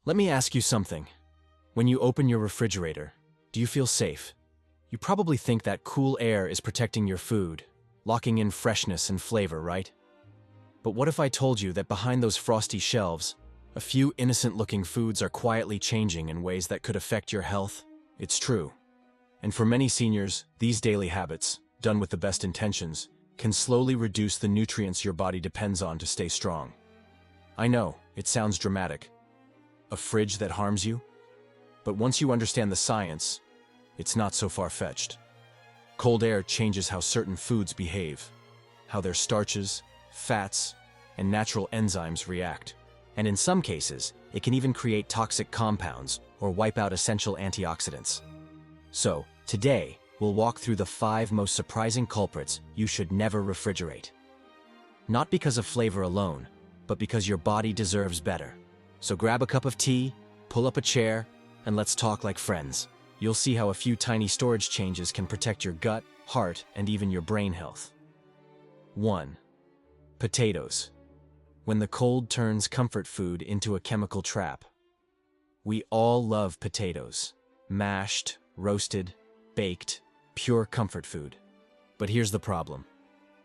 Let me ask you something. When you open your refrigerator, do you feel safe? You probably think that cool air is protecting your food, locking in freshness and flavor, right? But what if I told you that behind those frosty shelves, a few innocent-looking foods are quietly changing in ways that could affect your health? It's true. And for many seniors, these daily habits, done with the best intentions, can slowly reduce the nutrients your body depends on to stay strong. I know, it sounds dramatic. A fridge that harms you? But once you understand the science, it's not so far-fetched. Cold air changes how certain foods behave, how their starches, fats, and natural enzymes react. And in some cases, it can even create toxic compounds or wipe out essential antioxidants. So, today, we'll walk through the 5 most surprising culprits you should never refrigerate. Not because of flavor alone, but because your body deserves better. So grab a cup of tea, pull up a chair, and let's talk like friends. You'll see how a few tiny storage changes can protect your gut, heart, and even your brain health. 1. Potatoes. When the cold turns comfort food into a chemical trap. We all love potatoes. Mashed, roasted, baked, pure comfort food. But here's the problem.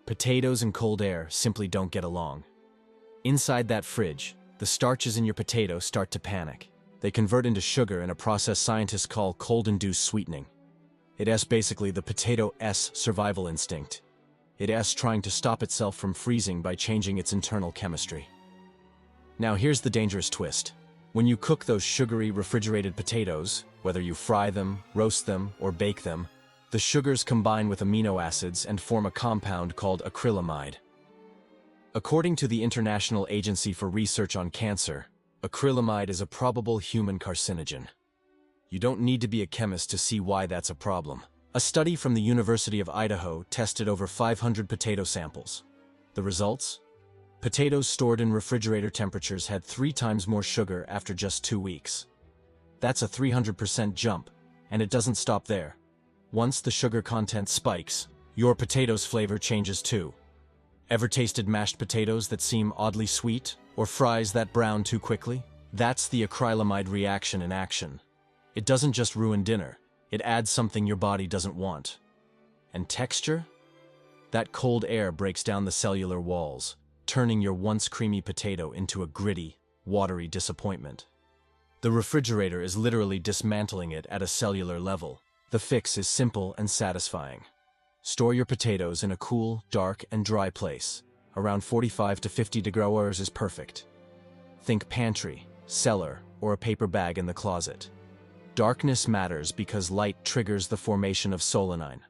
Potatoes and cold air simply don't get along. Inside that fridge, the starches in your potato start to panic. They convert into sugar in a process scientists call cold-induced sweetening. It's basically the potato's survival instinct. It's trying to stop itself from freezing by changing its internal chemistry. Now here's the dangerous twist. When you cook those sugary refrigerated potatoes, whether you fry them, roast them, or bake them, the sugars combine with amino acids and form a compound called acrylamide. According to the International Agency for Research on Cancer, acrylamide is a probable human carcinogen. You don't need to be a chemist to see why that's a problem. A study from the University of Idaho tested over 500 potato samples. The results? Potatoes stored in refrigerator temperatures had 3 times more sugar after just 2 weeks. That's a 300% jump, and it doesn't stop there. Once the sugar content spikes, your potato's flavor changes too. Ever tasted mashed potatoes that seem oddly sweet, or fries that brown too quickly? That's the acrylamide reaction in action. It doesn't just ruin dinner, it adds something your body doesn't want. And texture? That cold air breaks down the cellular walls, turning your once creamy potato into a gritty, watery disappointment. The refrigerator is literally dismantling it at a cellular level. The fix is simple and satisfying. Store your potatoes in a cool, dark, and dry place. Around 45 to 50 degrees is perfect. Think pantry, cellar, or a paper bag in the closet. Darkness matters because light triggers the formation of solanine,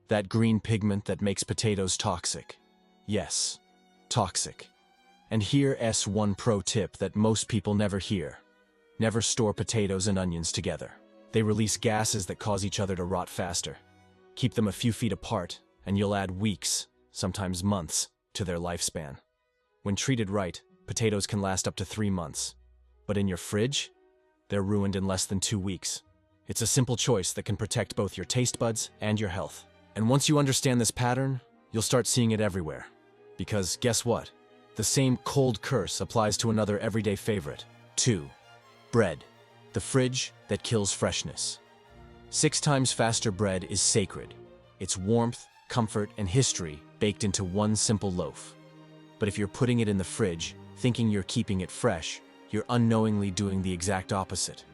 that green pigment that makes potatoes toxic. Yes, toxic. And here's one pro tip that most people never hear. Never store potatoes and onions together. They release gases that cause each other to rot faster. Keep them a few feet apart, and you'll add weeks, sometimes months, to their lifespan. When treated right, potatoes can last up to 3 months. But in your fridge, they're ruined in less than 2 weeks. It's a simple choice that can protect both your taste buds and your health. And once you understand this pattern, you'll start seeing it everywhere. Because guess what? The same cold curse applies to another everyday favorite. 2. Bread. The fridge that kills freshness. 6 times faster bread is sacred. It's warmth, comfort, and history baked into one simple loaf. But if you're putting it in the fridge, thinking you're keeping it fresh, you're unknowingly doing the exact opposite.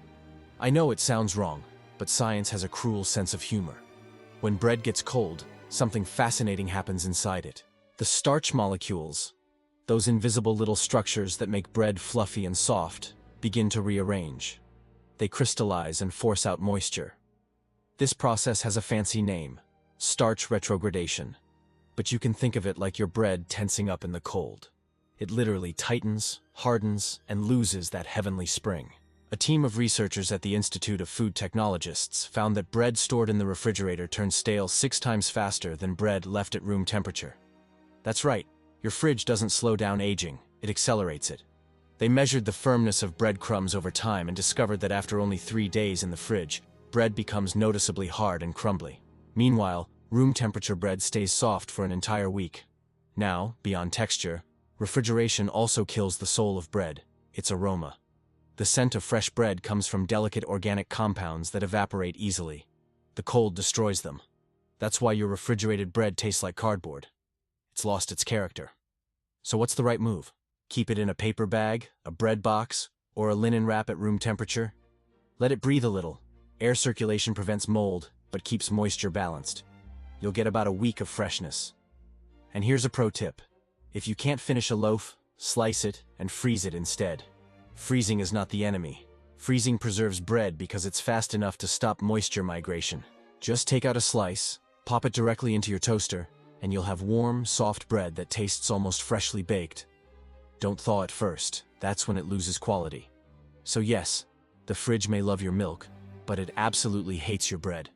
I know it sounds wrong, but science has a cruel sense of humor. When bread gets cold, something fascinating happens inside it. The starch molecules, those invisible little structures that make bread fluffy and soft, begin to rearrange. They crystallize and force out moisture. This process has a fancy name, starch retrogradation. But you can think of it like your bread tensing up in the cold. It literally tightens, hardens, and loses that heavenly spring. A team of researchers at the Institute of Food Technologists found that bread stored in the refrigerator turns stale 6 times faster than bread left at room temperature. That's right, your fridge doesn't slow down aging, it accelerates it. They measured the firmness of breadcrumbs over time and discovered that after only 3 days in the fridge, bread becomes noticeably hard and crumbly. Meanwhile, room temperature bread stays soft for an entire week. Now, beyond texture, refrigeration also kills the soul of bread, its aroma. The scent of fresh bread comes from delicate organic compounds that evaporate easily. The cold destroys them. That's why your refrigerated bread tastes like cardboard. It's lost its character. So what's the right move? Keep it in a paper bag, a bread box, or a linen wrap at room temperature? Let it breathe a little. Air circulation prevents mold, but keeps moisture balanced. You'll get about a week of freshness. And here's a pro tip. If you can't finish a loaf, slice it and freeze it instead. Freezing is not the enemy. Freezing preserves bread because it's fast enough to stop moisture migration. Just take out a slice, pop it directly into your toaster, and you'll have warm, soft bread that tastes almost freshly baked. Don't thaw it first. That's when it loses quality. So yes, the fridge may love your milk, but it absolutely hates your bread.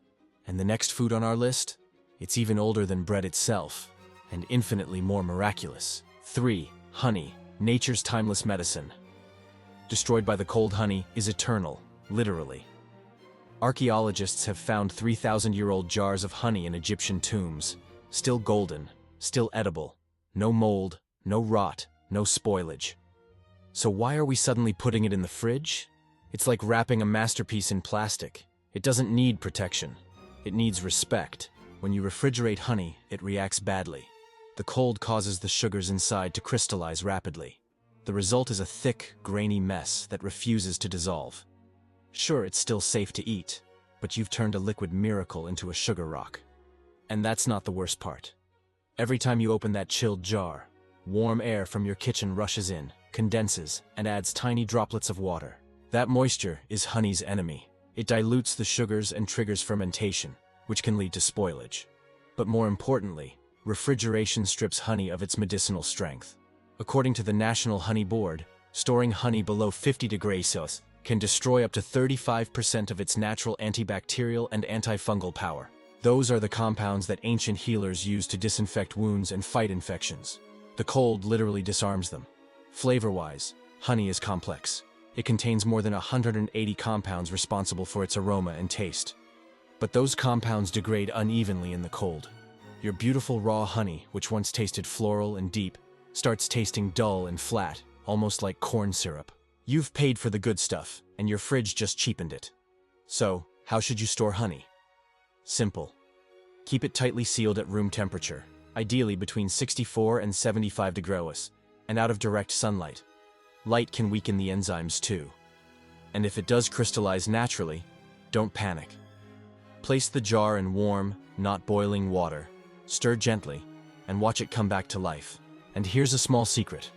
And the next food on our list? It's even older than bread itself, and infinitely more miraculous. 3. Honey, nature's timeless medicine. Destroyed by the cold, honey is eternal, literally. Archaeologists have found 3,000-year-old jars of honey in Egyptian tombs, still golden, still edible, no mold, no rot, no spoilage. So why are we suddenly putting it in the fridge? It's like wrapping a masterpiece in plastic. It doesn't need protection. It needs respect. When you refrigerate honey, it reacts badly. The cold causes the sugars inside to crystallize rapidly. The result is a thick, grainy mess that refuses to dissolve. Sure, it's still safe to eat, but you've turned a liquid miracle into a sugar rock. And that's not the worst part. Every time you open that chilled jar, warm air from your kitchen rushes in, condenses, and adds tiny droplets of water. That moisture is honey's enemy. It dilutes the sugars and triggers fermentation, which can lead to spoilage. But more importantly, refrigeration strips honey of its medicinal strength. According to the National Honey Board, storing honey below 50 degrees Celsius can destroy up to 35% of its natural antibacterial and antifungal power. Those are the compounds that ancient healers used to disinfect wounds and fight infections. The cold literally disarms them. Flavor-wise, honey is complex. It contains more than 180 compounds responsible for its aroma and taste. But those compounds degrade unevenly in the cold. Your beautiful raw honey, which once tasted floral and deep, starts tasting dull and flat, almost like corn syrup. You've paid for the good stuff, and your fridge just cheapened it. So, how should you store honey? Simple. Keep it tightly sealed at room temperature, ideally between 64 and 75 degrees, and out of direct sunlight. Light can weaken the enzymes too. And if it does crystallize naturally, don't panic. Place the jar in warm, not boiling water, stir gently, and watch it come back to life. And here's a small secret.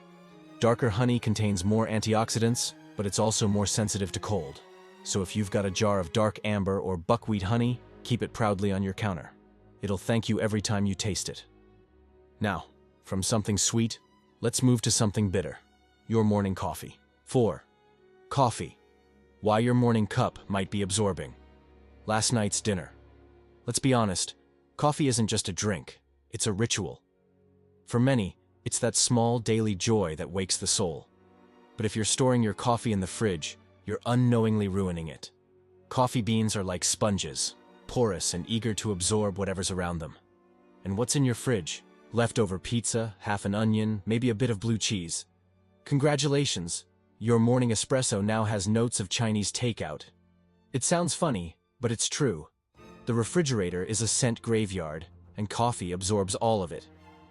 Darker honey contains more antioxidants, but it's also more sensitive to cold. So if you've got a jar of dark amber or buckwheat honey, keep it proudly on your counter. It'll thank you every time you taste it. Now, from something sweet, let's move to something bitter. Your morning coffee. 4. Coffee. Why your morning cup might be absorbing. Last night's dinner. Let's be honest, coffee isn't just a drink, it's a ritual. For many, it's that small daily joy that wakes the soul. But if you're storing your coffee in the fridge, you're unknowingly ruining it. Coffee beans are like sponges, porous and eager to absorb whatever's around them. And what's in your fridge? Leftover pizza, half an onion, maybe a bit of blue cheese. Congratulations, your morning espresso now has notes of Chinese takeout. It sounds funny, but it's true. The refrigerator is a scent graveyard, and coffee absorbs all of it.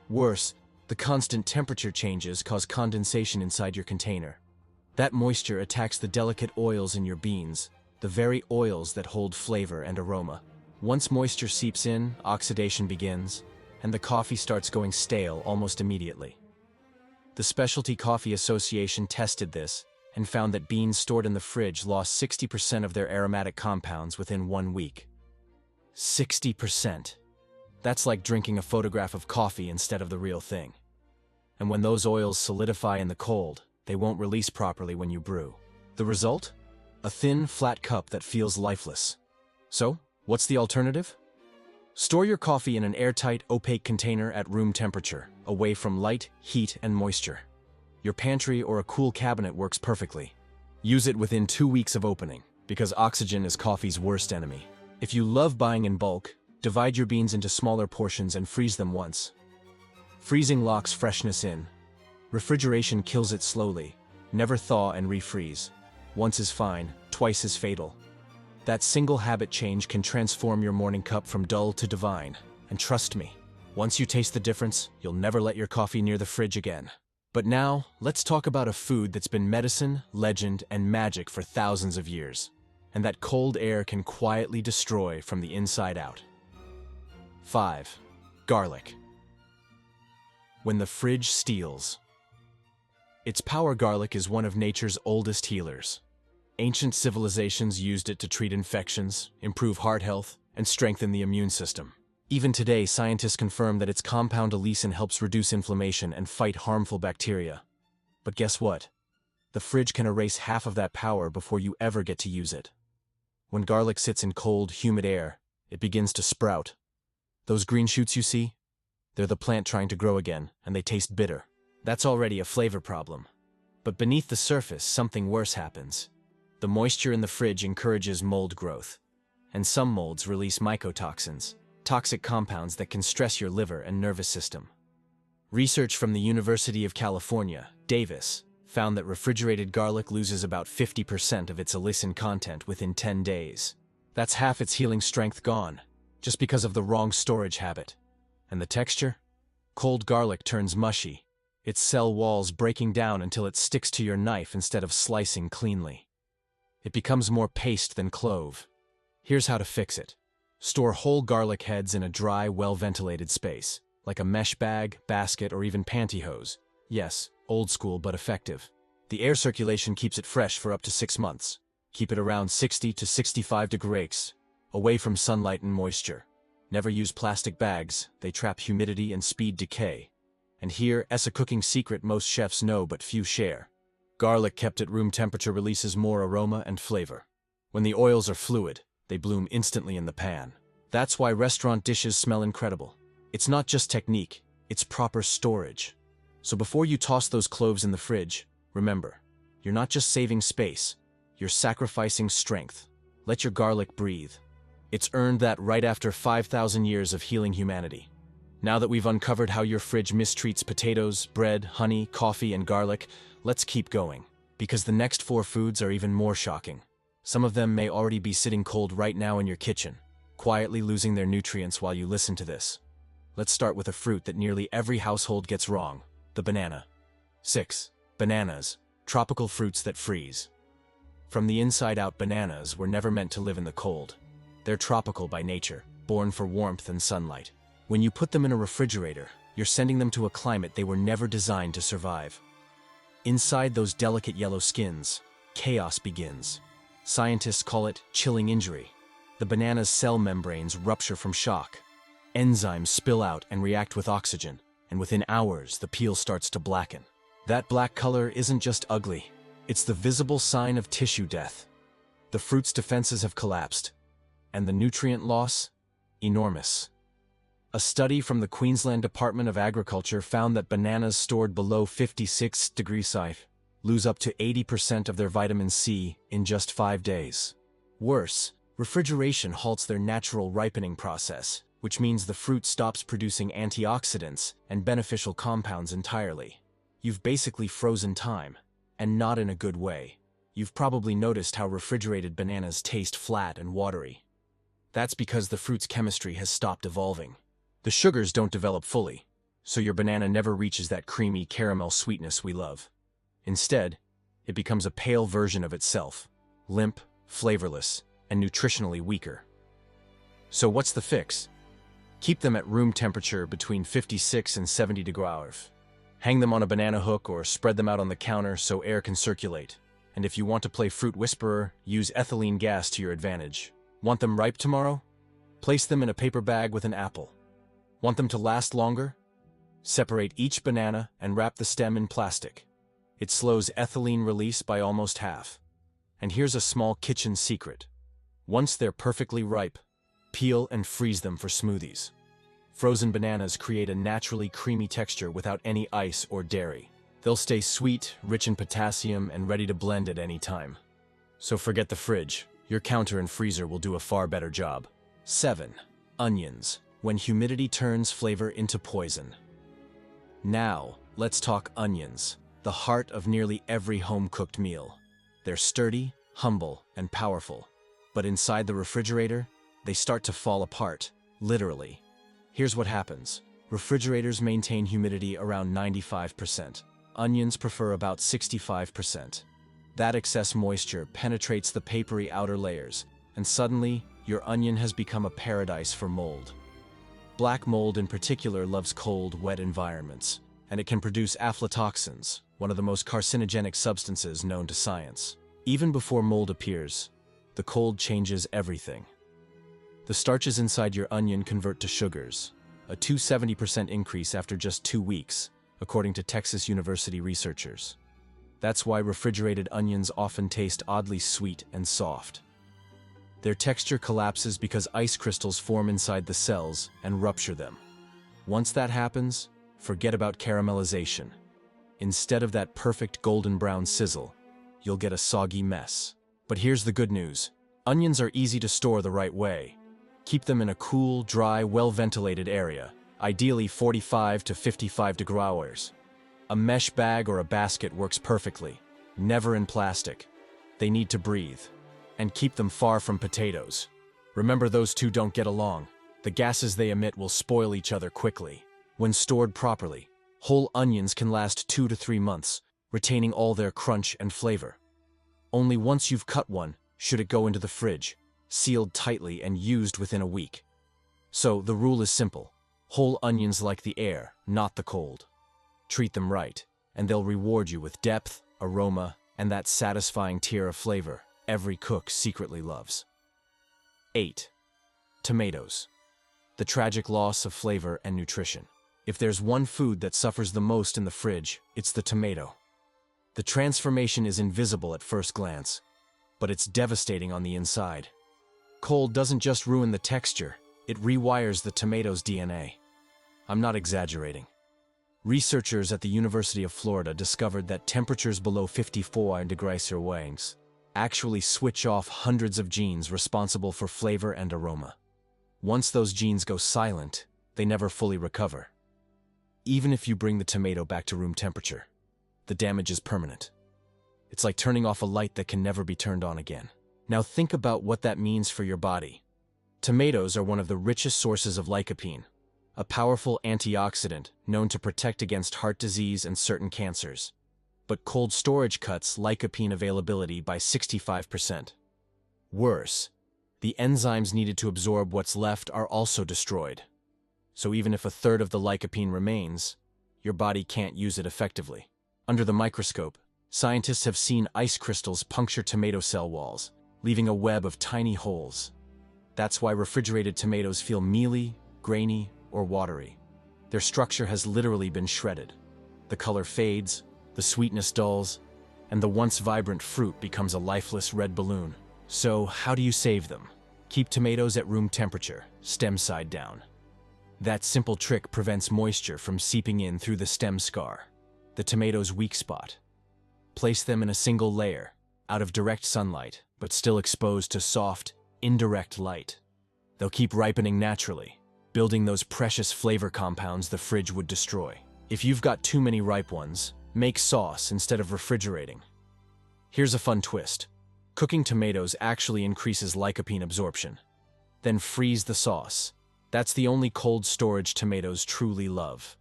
Worse, the constant temperature changes cause condensation inside your container. That moisture attacks the delicate oils in your beans, the very oils that hold flavor and aroma. Once moisture seeps in, oxidation begins, and the coffee starts going stale almost immediately. The Specialty Coffee Association tested this and found that beans stored in the fridge lost 60% of their aromatic compounds within 1 week. 60%. That's like drinking a photograph of coffee instead of the real thing. And when those oils solidify in the cold, they won't release properly when you brew. The result? A thin, flat cup that feels lifeless. So, what's the alternative? Store your coffee in an airtight, opaque container at room temperature, away from light, heat, and moisture. Your pantry or a cool cabinet works perfectly. Use it within 2 weeks of opening, because oxygen is coffee's worst enemy. If you love buying in bulk, divide your beans into smaller portions and freeze them once. Freezing locks freshness in. Refrigeration kills it slowly. Never thaw and refreeze. Once is fine, twice is fatal. That single habit change can transform your morning cup from dull to divine. And trust me, once you taste the difference, you'll never let your coffee near the fridge again. But now, let's talk about a food that's been medicine, legend, and magic for thousands of years, and that cold air can quietly destroy from the inside out. 5. Garlic. When the fridge steals. Its power. Garlic is one of nature's oldest healers. Ancient civilizations used it to treat infections, improve heart health, and strengthen the immune system. Even today, scientists confirm that its compound allicin helps reduce inflammation and fight harmful bacteria. But guess what? The fridge can erase half of that power before you ever get to use it. When garlic sits in cold, humid air, it begins to sprout. Those green shoots you see? They're the plant trying to grow again, and they taste bitter. That's already a flavor problem. But beneath the surface, something worse happens. The moisture in the fridge encourages mold growth. And some molds release mycotoxins, toxic compounds that can stress your liver and nervous system. Research from the University of California, Davis, found that refrigerated garlic loses about 50% of its allicin content within 10 days. That's half its healing strength gone, just because of the wrong storage habit. And the texture? Cold garlic turns mushy, its cell walls breaking down until it sticks to your knife instead of slicing cleanly. It becomes more paste than clove. Here's how to fix it. Store whole garlic heads in a dry, well-ventilated space, like a mesh bag, basket, or even pantyhose. Yes, old school but effective. The air circulation keeps it fresh for up to 6 months. Keep it around 60 to 65 degrees, away from sunlight and moisture. Never use plastic bags, they trap humidity and speed decay. And here's a cooking secret most chefs know but few share. Garlic kept at room temperature releases more aroma and flavor. When the oils are fluid, they bloom instantly in the pan. That's why restaurant dishes smell incredible. It's not just technique, it's proper storage. So before you toss those cloves in the fridge, remember, you're not just saving space, you're sacrificing strength. Let your garlic breathe. It's earned that right after 5,000 years of healing humanity. Now that we've uncovered how your fridge mistreats potatoes, bread, honey, coffee, and garlic, let's keep going. Because the next 4 foods are even more shocking. Some of them may already be sitting cold right now in your kitchen, quietly losing their nutrients while you listen to this. Let's start with a fruit that nearly every household gets wrong, the banana. 6. Bananas, tropical fruits that freeze. From the inside out, bananas were never meant to live in the cold. They're tropical by nature, born for warmth and sunlight. When you put them in a refrigerator, you're sending them to a climate they were never designed to survive. Inside those delicate yellow skins, chaos begins. Scientists call it chilling injury. The banana's cell membranes rupture from shock. Enzymes spill out and react with oxygen, and within hours, the peel starts to blacken. That black color isn't just ugly, it's the visible sign of tissue death. The fruit's defenses have collapsed, and the nutrient loss? Enormous. A study from the Queensland Department of Agriculture found that bananas stored below 56 degrees Celsius lose up to 80% of their vitamin C in just 5 days. Worse, refrigeration halts their natural ripening process, which means the fruit stops producing antioxidants and beneficial compounds entirely. You've basically frozen time, and not in a good way. You've probably noticed how refrigerated bananas taste flat and watery. That's because the fruit's chemistry has stopped evolving. The sugars don't develop fully, so your banana never reaches that creamy caramel sweetness we love. Instead, it becomes a pale version of itself, limp, flavorless, and nutritionally weaker. So what's the fix? Keep them at room temperature between 56 and 70 degrees. Hang them on a banana hook or spread them out on the counter so air can circulate. And if you want to play fruit whisperer, use ethylene gas to your advantage. Want them ripe tomorrow? Place them in a paper bag with an apple. Want them to last longer? Separate each banana and wrap the stem in plastic. It slows ethylene release by almost half. And here's a small kitchen secret. Once they're perfectly ripe, peel and freeze them for smoothies. Frozen bananas create a naturally creamy texture without any ice or dairy. They'll stay sweet, rich in potassium, and ready to blend at any time. So forget the fridge. Your counter and freezer will do a far better job. 7. Onions. When humidity turns flavor into poison. Now, let's talk onions, the heart of nearly every home-cooked meal. They're sturdy, humble, and powerful. But inside the refrigerator, they start to fall apart, literally. Here's what happens. Refrigerators maintain humidity around 95%. Onions prefer about 65%. That excess moisture penetrates the papery outer layers, and suddenly, your onion has become a paradise for mold. Black mold in particular loves cold, wet environments, and it can produce aflatoxins, one of the most carcinogenic substances known to science. Even before mold appears, the cold changes everything. The starches inside your onion convert to sugars, a 270% increase after just 2 weeks, according to Texas University researchers. That's why refrigerated onions often taste oddly sweet and soft. Their texture collapses because ice crystals form inside the cells and rupture them. Once that happens, forget about caramelization. Instead of that perfect golden brown sizzle, you'll get a soggy mess. But here's the good news. Onions are easy to store the right way. Keep them in a cool, dry, well-ventilated area, ideally 45 to 55 degree hours. A mesh bag or a basket works perfectly, never in plastic. They need to breathe. And keep them far from potatoes. Remember, those two don't get along. The gases they emit will spoil each other quickly. When stored properly, whole onions can last 2 to 3 months, retaining all their crunch and flavor. Only once you've cut one should it go into the fridge, sealed tightly and used within a week. So the rule is simple. Whole onions like the air, not the cold. Treat them right, and they'll reward you with depth, aroma, and that satisfying tier of flavor every cook secretly loves. 8. Tomatoes. The tragic loss of flavor and nutrition. If there's one food that suffers the most in the fridge, it's the tomato. The transformation is invisible at first glance, but it's devastating on the inside. Cold doesn't just ruin the texture, it rewires the tomato's DNA. I'm not exaggerating. Researchers at the University of Florida discovered that temperatures below 54 degrees Celsius actually switch off hundreds of genes responsible for flavor and aroma. Once those genes go silent, they never fully recover. Even if you bring the tomato back to room temperature, the damage is permanent. It's like turning off a light that can never be turned on again. Now think about what that means for your body. Tomatoes are one of the richest sources of lycopene, a powerful antioxidant known to protect against heart disease and certain cancers. But cold storage cuts lycopene availability by 65%. Worse, the enzymes needed to absorb what's left are also destroyed. So even if a third of the lycopene remains, your body can't use it effectively. Under the microscope, scientists have seen ice crystals puncture tomato cell walls, leaving a web of tiny holes. That's why refrigerated tomatoes feel mealy, grainy, or watery. Their structure has literally been shredded. The color fades, the sweetness dulls, and the once vibrant fruit becomes a lifeless red balloon. So how do you save them? Keep tomatoes at room temperature, stem side down. That simple trick prevents moisture from seeping in through the stem scar, the tomato's weak spot. Place them in a single layer, out of direct sunlight, but still exposed to soft, indirect light. They'll keep ripening naturally, building those precious flavor compounds the fridge would destroy. If you've got too many ripe ones, make sauce instead of refrigerating. Here's a fun twist. Cooking tomatoes actually increases lycopene absorption. Then freeze the sauce. That's the only cold storage tomatoes truly love.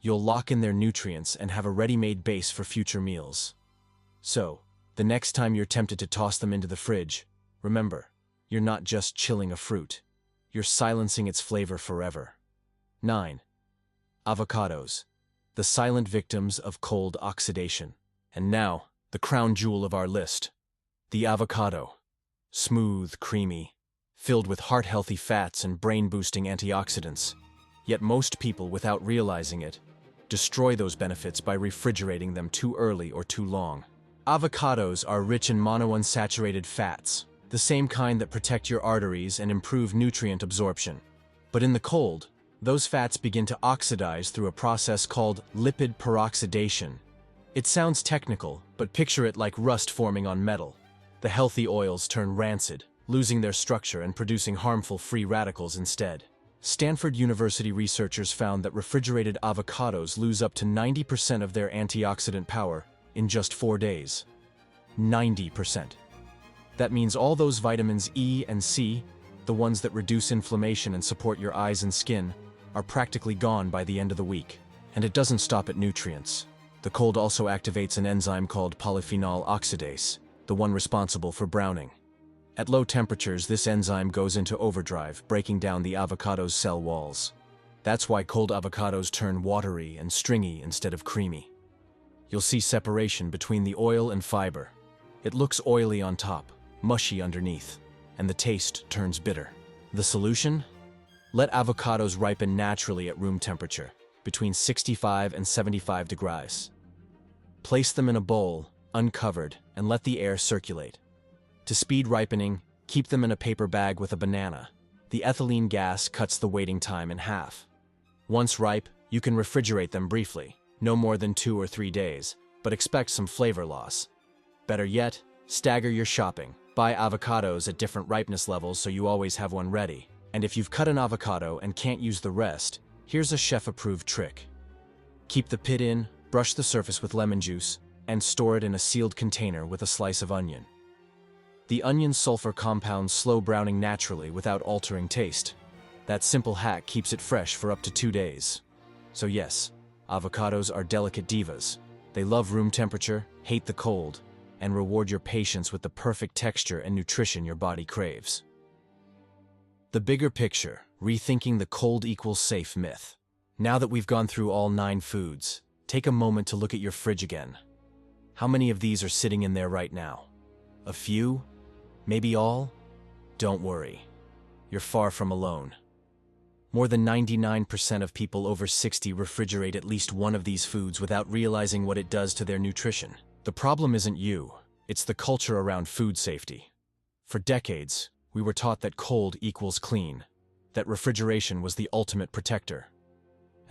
You'll lock in their nutrients and have a ready-made base for future meals. So, the next time you're tempted to toss them into the fridge, remember, you're not just chilling a fruit. You're silencing its flavor forever. 9. Avocados. The silent victims of cold oxidation. And now, the crown jewel of our list. The avocado. Smooth, creamy, filled with heart-healthy fats and brain-boosting antioxidants. Yet most people, without realizing it, destroy those benefits by refrigerating them too early or too long. Avocados are rich in monounsaturated fats, the same kind that protect your arteries and improve nutrient absorption. But in the cold, those fats begin to oxidize through a process called lipid peroxidation. It sounds technical, but picture it like rust forming on metal. The healthy oils turn rancid, losing their structure and producing harmful free radicals instead. Stanford University researchers found that refrigerated avocados lose up to 90% of their antioxidant power in just 4 days. 90%. That means all those vitamins E and C, the ones that reduce inflammation and support your eyes and skin, are practically gone by the end of the week. And it doesn't stop at nutrients. The cold also activates an enzyme called polyphenol oxidase, the one responsible for browning. At low temperatures, this enzyme goes into overdrive, breaking down the avocado's cell walls. That's why cold avocados turn watery and stringy instead of creamy. You'll see separation between the oil and fiber. It looks oily on top, mushy underneath, and the taste turns bitter. The solution? Let avocados ripen naturally at room temperature, between 65 and 75 degrees. Place them in a bowl, uncovered, and let the air circulate. To speed ripening, keep them in a paper bag with a banana. The ethylene gas cuts the waiting time in half. Once ripe, you can refrigerate them briefly, no more than 2 or 3 days, but expect some flavor loss. Better yet, stagger your shopping. Buy avocados at different ripeness levels so you always have one ready. And if you've cut an avocado and can't use the rest, here's a chef-approved trick. Keep the pit in, brush the surface with lemon juice, and store it in a sealed container with a slice of onion. The onion's sulfur compounds slow browning naturally without altering taste. That simple hack keeps it fresh for up to 2 days. So yes, avocados are delicate divas. They love room temperature, hate the cold, and reward your patience with the perfect texture and nutrition your body craves. The bigger picture, rethinking the cold equals safe myth. Now that we've gone through all 9 foods, take a moment to look at your fridge again. How many of these are sitting in there right now? A few? Maybe all? Don't worry. You're far from alone. More than 99% of people over 60 refrigerate at least one of these foods without realizing what it does to their nutrition. The problem isn't you, it's the culture around food safety. For decades, we were taught that cold equals clean, that refrigeration was the ultimate protector.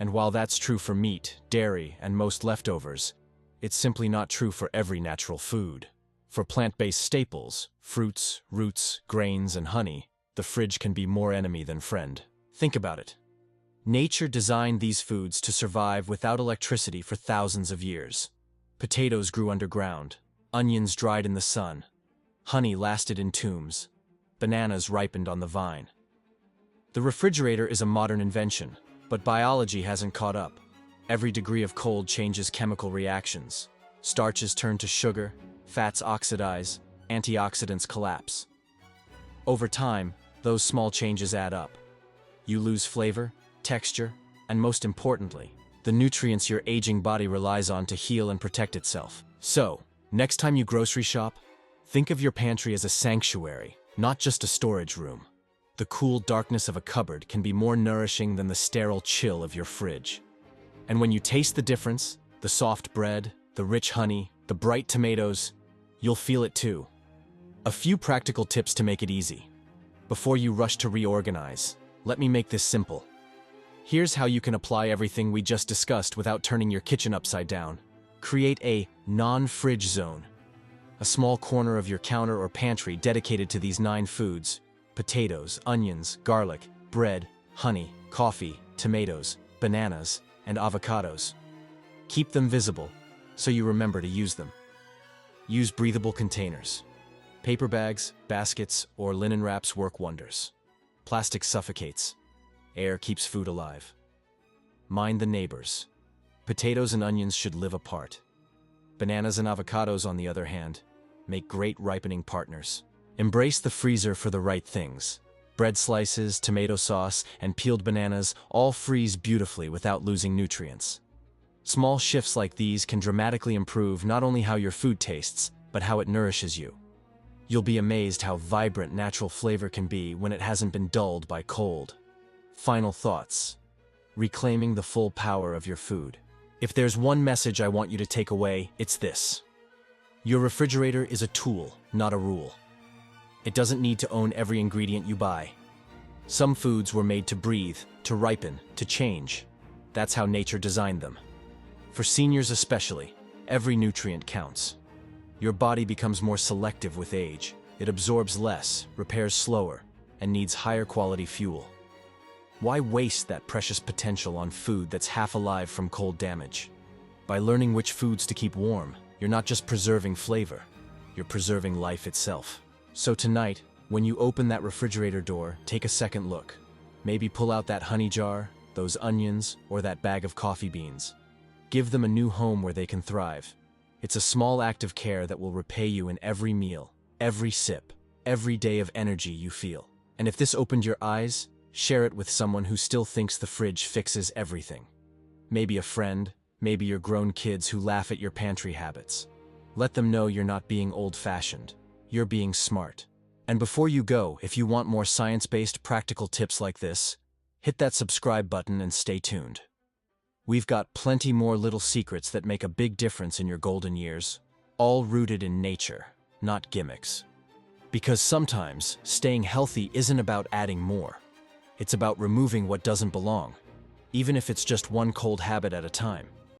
And while that's true for meat, dairy, and most leftovers, it's simply not true for every natural food. For plant-based staples, fruits, roots, grains, and honey, the fridge can be more enemy than friend. Think about it. Nature designed these foods to survive without electricity for thousands of years. Potatoes grew underground, onions dried in the sun, honey lasted in tombs, bananas ripened on the vine. The refrigerator is a modern invention, but biology hasn't caught up. Every degree of cold changes chemical reactions. Starches turn to sugar, fats oxidize, antioxidants collapse. Over time, those small changes add up. You lose flavor, texture, and most importantly, the nutrients your aging body relies on to heal and protect itself. So, next time you grocery shop, think of your pantry as a sanctuary, not just a storage room. The cool darkness of a cupboard can be more nourishing than the sterile chill of your fridge. And when you taste the difference, the soft bread, the rich honey, the bright tomatoes, you'll feel it too. A few practical tips to make it easy. Before you rush to reorganize, let me make this simple. Here's how you can apply everything we just discussed without turning your kitchen upside down. Create a non-fridge zone. A small corner of your counter or pantry dedicated to these 9 foods: potatoes, onions, garlic, bread, honey, coffee, tomatoes, bananas, and avocados. Keep them visible, so you remember to use them. Use breathable containers. Paper bags, baskets, or linen wraps work wonders. Plastic suffocates. Air keeps food alive. Mind the neighbors. Potatoes and onions should live apart. Bananas and avocados, on the other hand, make great ripening partners. Embrace the freezer for the right things. Bread slices, tomato sauce, and peeled bananas all freeze beautifully without losing nutrients. Small shifts like these can dramatically improve not only how your food tastes, but how it nourishes you. You'll be amazed how vibrant natural flavor can be when it hasn't been dulled by cold. Final thoughts. Reclaiming the full power of your food. If there's one message I want you to take away, it's this. Your refrigerator is a tool, not a rule. It doesn't need to own every ingredient you buy. Some foods were made to breathe, to ripen, to change. That's how nature designed them. For seniors especially, every nutrient counts. Your body becomes more selective with age. It absorbs less, repairs slower, and needs higher quality fuel. Why waste that precious potential on food that's half alive from cold damage? By learning which foods to keep warm, you're not just preserving flavor, you're preserving life itself. So tonight, when you open that refrigerator door, take a second look. Maybe pull out that honey jar, those onions, or that bag of coffee beans. Give them a new home where they can thrive. It's a small act of care that will repay you in every meal, every sip, every day of energy you feel. And if this opened your eyes, share it with someone who still thinks the fridge fixes everything. Maybe a friend, maybe your grown kids who laugh at your pantry habits. Let them know you're not being old-fashioned. You're being smart. And before you go, if you want more science-based practical tips like this, hit that subscribe button and stay tuned. We've got plenty more little secrets that make a big difference in your golden years, all rooted in nature, not gimmicks. Because sometimes, staying healthy isn't about adding more. It's about removing what doesn't belong, even if it's just one cold habit at a time.